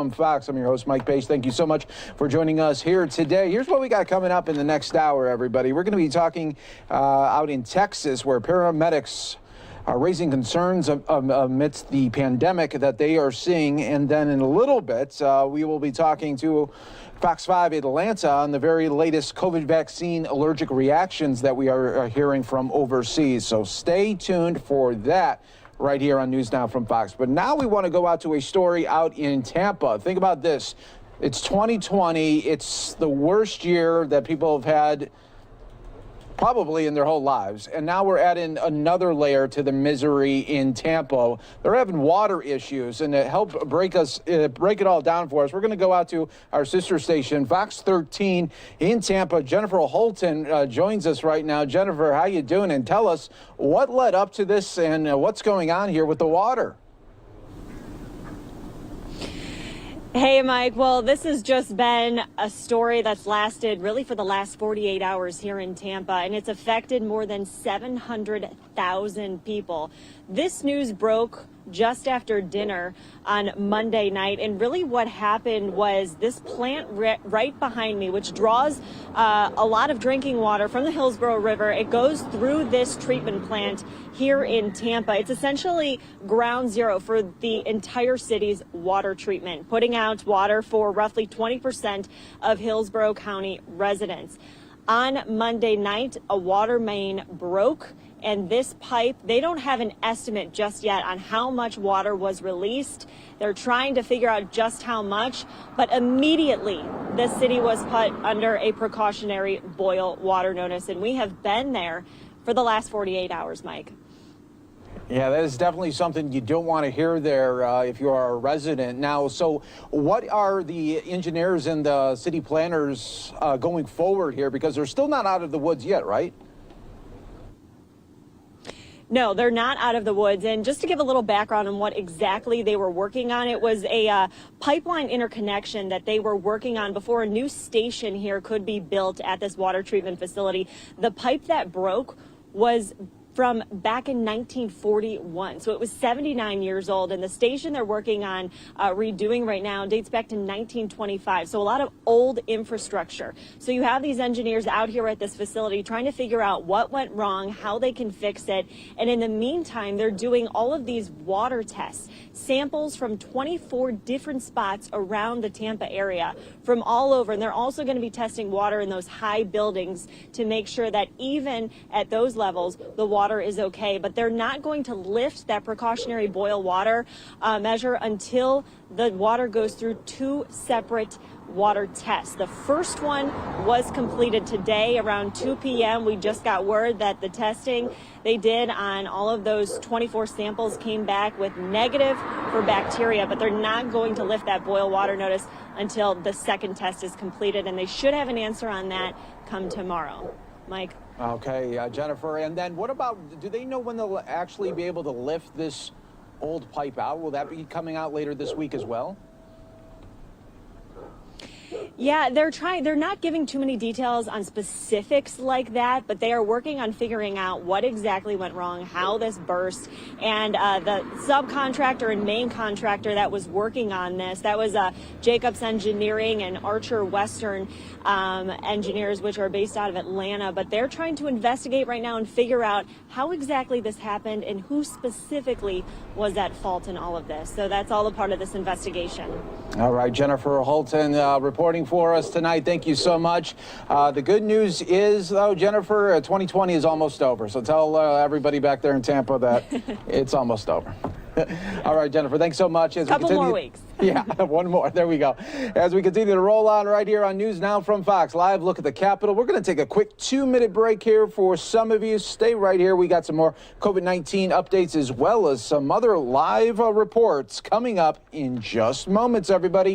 From Fox, I'm your host, Mike Pace. Thank you so much for joining us here today. Here's what we got coming up in the next hour, everybody. We're going to be talking out in Texas, where paramedics are raising concerns amidst the pandemic that they are seeing. And then in a little bit, we will be talking to Fox 5 Atlanta on the very latest COVID vaccine allergic reactions that we are hearing from overseas. So stay tuned for that right here on News Now from Fox. But now we want to go out to a story out in Tampa. Think about this. It's 2020. It's the worst year that people have had probably in their whole lives. And now we're adding another layer to the misery in Tampa. They're having water issues, and to help break it all down for us, we're going to go out to our sister station, Fox 13 in Tampa. Jennifer Holton joins us right now. Jennifer, how you doing? And tell us what led up to this and what's going on here with the water. Hey, Mike. Well, this has just been a story that's lasted really for the last 48 hours here in Tampa, and it's affected more than 700,000 people. This news broke just after dinner on Monday night, and really what happened was this plant right behind me, which draws a lot of drinking water from the Hillsborough River, it goes through this treatment plant here in Tampa. It's essentially ground zero for the entire city's water treatment, putting out water for roughly 20% of Hillsborough County residents. On Monday night, a water main broke, and this pipe, they don't have an estimate just yet on how much water was released. They're trying to figure out just how much, but immediately the city was put under a precautionary boil water notice, and we have been there for the last 48 hours, Mike. Yeah, that is definitely something you don't want to hear there if you are a resident. Now, so what are the engineers and the city planners going forward here? Because they're still not out of the woods yet, right? No, they're not out of the woods. And just to give a little background on what exactly they were working on, it was a pipeline interconnection that they were working on before a new station here could be built at this water treatment facility. The pipe that broke was from back in 1941. So it was 79 years old, and the station they're working on redoing right now dates back to 1925. So a lot of old infrastructure. So you have these engineers out here at this facility trying to figure out what went wrong, how they can fix it. And in the meantime, they're doing all of these water tests, samples from 24 different spots around the Tampa area from all over. And they're also going to be testing water in those high buildings to make sure that even at those levels, the water is okay. But they're not going to lift that precautionary boil water measure until the water goes through two separate water tests. The first one was completed today around 2 p.m. We just got word that the testing they did on all of those 24 samples came back with negative for bacteria, but they're not going to lift that boil water notice until the second test is completed, and they should have an answer on that come tomorrow. Mike. Okay, Jennifer, and then what about, do they know when they'll actually be able to lift this old pipe out? Will that be coming out later this week as well? Yeah, they're not giving too many details on specifics like that, but they are working on figuring out what exactly went wrong, how this burst, and the subcontractor and main contractor that was working on this, that was Jacobs Engineering and Archer Western engineers, which are based out of Atlanta, but they're trying to investigate right now and figure out how exactly this happened and who specifically was at fault in all of this. So that's all a part of this investigation. All right, Jennifer Holton reporting for us tonight. Thank you so much. The good news is, though, Jennifer, 2020 is almost over. So tell everybody back there in Tampa that it's almost over. All right, Jennifer, thanks so much. As Couple more weeks. Yeah, one more. There we go. As we continue to roll on right here on News Now from Fox, live look at the Capitol. We're going to take a quick 2-minute break here for some of you. Stay right here. We got some more COVID-19 updates as well as some other live reports coming up in just moments, everybody.